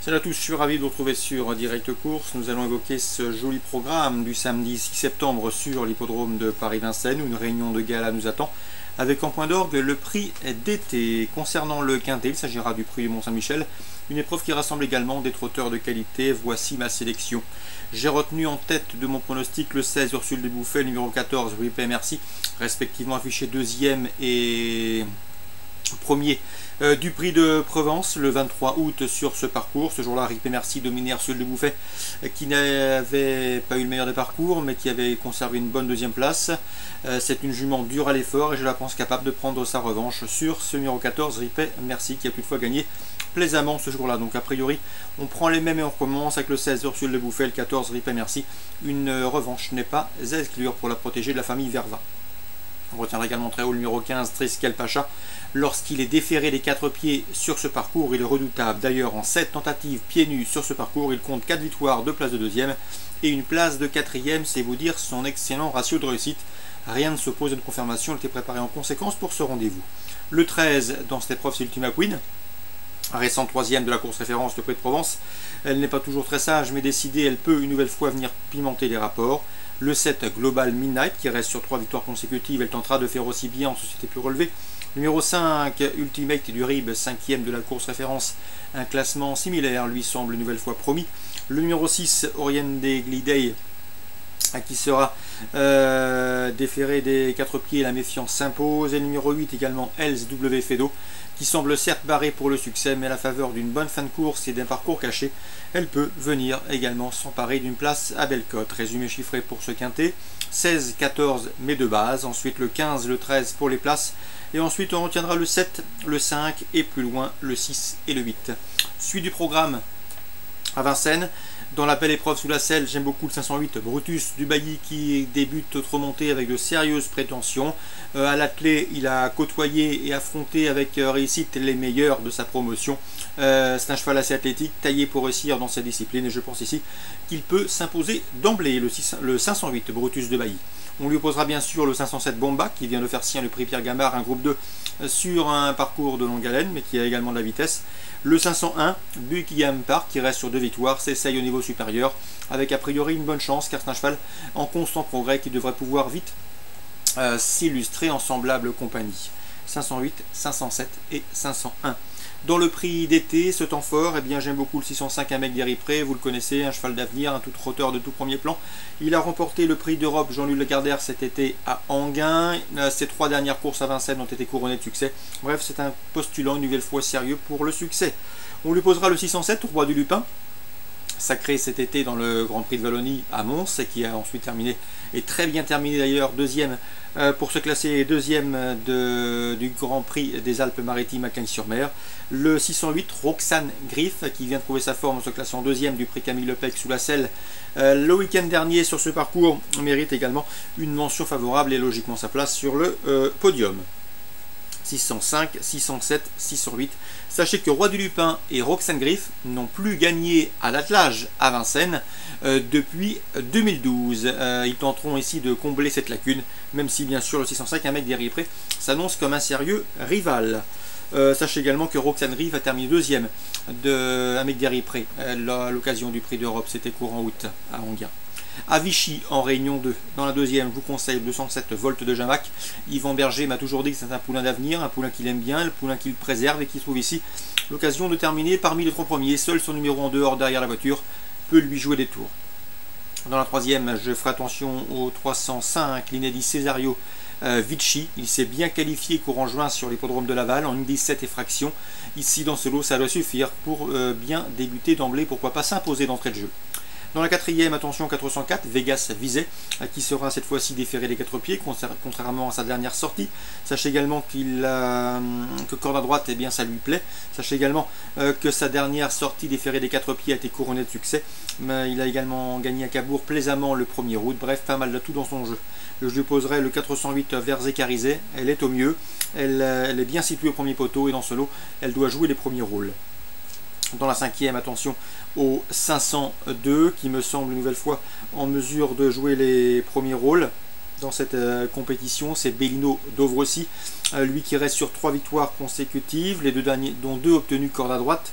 Salut à tous, je suis ravi de vous retrouver sur Direct Course. Nous allons évoquer ce joli programme du samedi 6 septembre sur l'hippodrome de Paris-Vincennes où une réunion de gala nous attend avec en point d'orgue le prix d'été. Concernant le quintet, il s'agira du prix du Mont-Saint-Michel, une épreuve qui rassemble également des trotteurs de qualité. Voici ma sélection. J'ai retenu en tête de mon pronostic le 16 Ursule de Bouffet, le numéro 14 Ripet Merci, respectivement affiché deuxième et premier du prix de Provence le 23 août sur ce parcours. Ce jour-là, Ripet Merci dominait Ursule de Bouffet qui n'avait pas eu le meilleur des parcours mais qui avait conservé une bonne deuxième place. C'est une jument dure à l'effort et je la pense capable de prendre sa revanche sur ce numéro 14 Ripet Merci qui a toutefois gagné plaisamment ce jour-là. Donc a priori on prend les mêmes et on recommence avec le 16 Ursule de Bouffet, le 14 Ripet Merci. Une revanche n'est pas à exclure pour la protéger de la famille Vervin. On retiendra également très haut le numéro 15, Triskel Pacha. Lorsqu'il est déféré des 4 pieds sur ce parcours, il est redoutable. D'ailleurs, en 7 tentatives pieds nus sur ce parcours, il compte 4 victoires, 2 places de deuxième et une place de quatrième. C'est vous dire son excellent ratio de réussite. Rien ne s'oppose à une confirmation. Il était préparé en conséquence pour ce rendez-vous. Le 13 dans cette épreuve, c'est Ultima Queen. Récente troisième de la course référence de Prix de Provence. Elle n'est pas toujours très sage, mais décidée, elle peut une nouvelle fois venir pimenter les rapports. Le 7 Global Midnight qui reste sur 3 victoires consécutives, elle tentera de faire aussi bien en société plus relevée. Numéro 5 Ultimate du RIB, 5e de la course référence, un classement similaire lui semble une nouvelle fois promis. Le numéro 6 Oriente Glidey qui sera déféré des 4 pieds, la méfiance s'impose. Et le numéro 8 également Els W Fedo qui semble certes barré pour le succès, mais à la faveur d'une bonne fin de course et d'un parcours caché, elle peut venir également s'emparer d'une place à belle cote. Résumé chiffré pour ce quintet, 16, 14 mais de base, ensuite le 15, le 13 pour les places, et ensuite on retiendra le 7, le 5 et plus loin le 6 et le 8. Suite du programme à Vincennes. Dans la belle épreuve sous la selle, j'aime beaucoup le 508 Brutus du Bailly qui débute autre montée avec de sérieuses prétentions. À l'attelé, il a côtoyé et affronté avec réussite les meilleurs de sa promotion. C'est un cheval assez athlétique, taillé pour réussir dans cette discipline et je pense ici qu'il peut s'imposer d'emblée le 508 Brutus de Bailly. On lui opposera bien sûr le 507 Bomba qui vient de faire sien le prix Pierre Gamard, un groupe 2 sur un parcours de longue haleine mais qui a également de la vitesse. Le 501 Buckingham Park qui reste sur 2 victoires, s'essaye au niveau supérieur avec a priori une bonne chance car c'est un cheval en constant progrès qui devrait pouvoir vite s'illustrer en semblable compagnie. 508, 507 et 501. Dans le prix d'été, ce temps fort, eh bien j'aime beaucoup le 605 Amec Deripré, vous le connaissez, un cheval d'avenir, un tout trotteur de tout premier plan. Il a remporté le prix d'Europe Jean-Louis Lagardère cet été à Enghien. Ses 3 dernières courses à Vincennes ont été couronnées de succès. Bref, c'est un postulant une nouvelle fois sérieux pour le succès. On lui posera le 607 Roi du Lupin, sacré cet été dans le Grand Prix de Wallonie à Mons et qui a ensuite terminé, et très bien terminé d'ailleurs, deuxième pour se classer deuxième du Grand Prix des Alpes-Maritimes à Cagnes-sur-Mer. Le 608 Roxane Griff qui vient de trouver sa forme en se classant deuxième du prix Camille Lepec sous la selle le week-end dernier sur ce parcours mérite également une mention favorable et logiquement sa place sur le podium. 605, 607, 608. Sachez que Roi du Lupin et Roxane Griff n'ont plus gagné à l'attelage à Vincennes depuis 2012. Ils tenteront ici de combler cette lacune, même si bien sûr le 605 Amec Deripré s'annonce comme un sérieux rival. Sachez également que Roxane Griff a terminé deuxième de Amec Deripré à l'occasion du prix d'Europe, c'était courant août à Enghien. À Vichy en Réunion 2, dans la deuxième, je vous conseille le 207 Volt de Jamac. Yvan Berger m'a toujours dit que c'est un poulain d'avenir, un poulain qu'il aime bien, le poulain qu'il préserve et qui trouve ici l'occasion de terminer parmi les 3 premiers. Seul son numéro en dehors derrière la voiture peut lui jouer des tours. Dans la troisième, je ferai attention au 305 l'Inédit Cesario Vichy. Il s'est bien qualifié courant juin sur l'hippodrome de Laval en 1,17 et fraction. Ici dans ce lot, ça doit suffire pour bien débuter d'emblée, pourquoi pas s'imposer d'entrée de jeu. Dans la quatrième, attention 404, Vegas Visé, qui sera cette fois-ci déféré des 4 pieds, contrairement à sa dernière sortie. Sachez également que corde à droite, eh bien, ça lui plaît. Sachez également que sa dernière sortie déférée des 4 pieds a été couronnée de succès. Mais il a également gagné à Cabourg plaisamment le 1er août. Bref, pas mal de tout dans son jeu. Je lui poserai le 408 Verzé Carizé. Elle est au mieux. Elle est bien située au premier poteau et dans ce lot, elle doit jouer les premiers rôles. Dans la cinquième, attention au 502 qui me semble une nouvelle fois en mesure de jouer les premiers rôles dans cette compétition. C'est Bellino Dovrossi, lui qui reste sur 3 victoires consécutives, les 2 derniers, dont 2 obtenus corde à droite.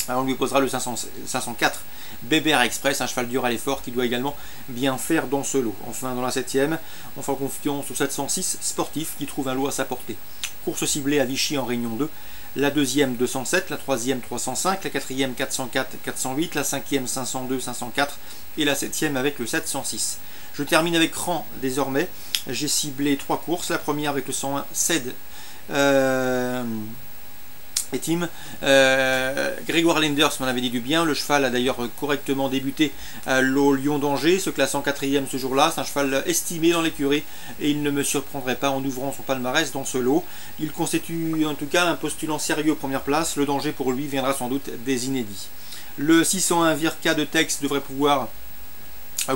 Alors on lui opposera le 504 Bébert Express, un cheval dur à l'effort qui doit également bien faire dans ce lot. Enfin, dans la 7e, on fera confiance au 706 Sportif qui trouve un lot à sa portée. Course ciblée à Vichy en Réunion 2. La 2e 207, la 3e 305, la 4e 404 408, la 5e 502 504 et la 7e avec le 706. Je termine avec Cran désormais. J'ai ciblé 3 courses. La première avec le 101 Ced et Tim. Grégoire Lenders m'en avait dit du bien. Le cheval a d'ailleurs correctement débuté au Lyon d'Angers, se classant 4e ce jour-là. C'est un cheval estimé dans l'écurie et il ne me surprendrait pas en ouvrant son palmarès dans ce lot. Il constitue en tout cas un postulant sérieux aux premières places. Le danger pour lui viendra sans doute des inédits. Le 601 Virka de Tex devrait pouvoir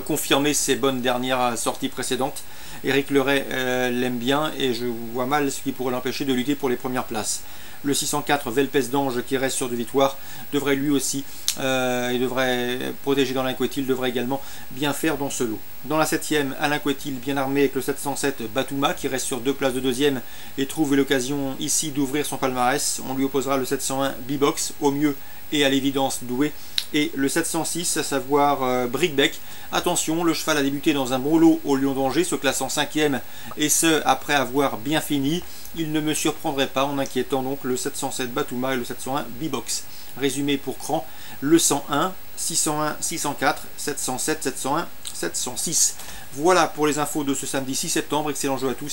confirmer ses bonnes dernières sorties précédentes. Eric Leray l'aime bien et je vois mal ce qui pourrait l'empêcher de lutter pour les premières places. Le 604 Velpes d'Ange qui reste sur de victoire devrait lui aussi, il devrait protéger dans l'Inquetil, devrait également bien faire dans ce lot. Dans la 7e, Alain Quetil bien armé avec le 707 Batouma qui reste sur 2 places de 2e et trouve l'occasion ici d'ouvrir son palmarès. On lui opposera le 701 B-Box au mieux et à l'évidence doué. Et le 706, à savoir Brickbeck. Attention, le cheval a débuté dans un bon lot au Lyon d'Angers, se classant 5e, et ce, après avoir bien fini. Il ne me surprendrait pas en inquiétant donc le 707 Batouma et le 701 B-Box. Résumé pour Cran, le 101, 601, 604, 707, 701, 706. Voilà pour les infos de ce samedi 6 septembre. Excellent jeu à tous.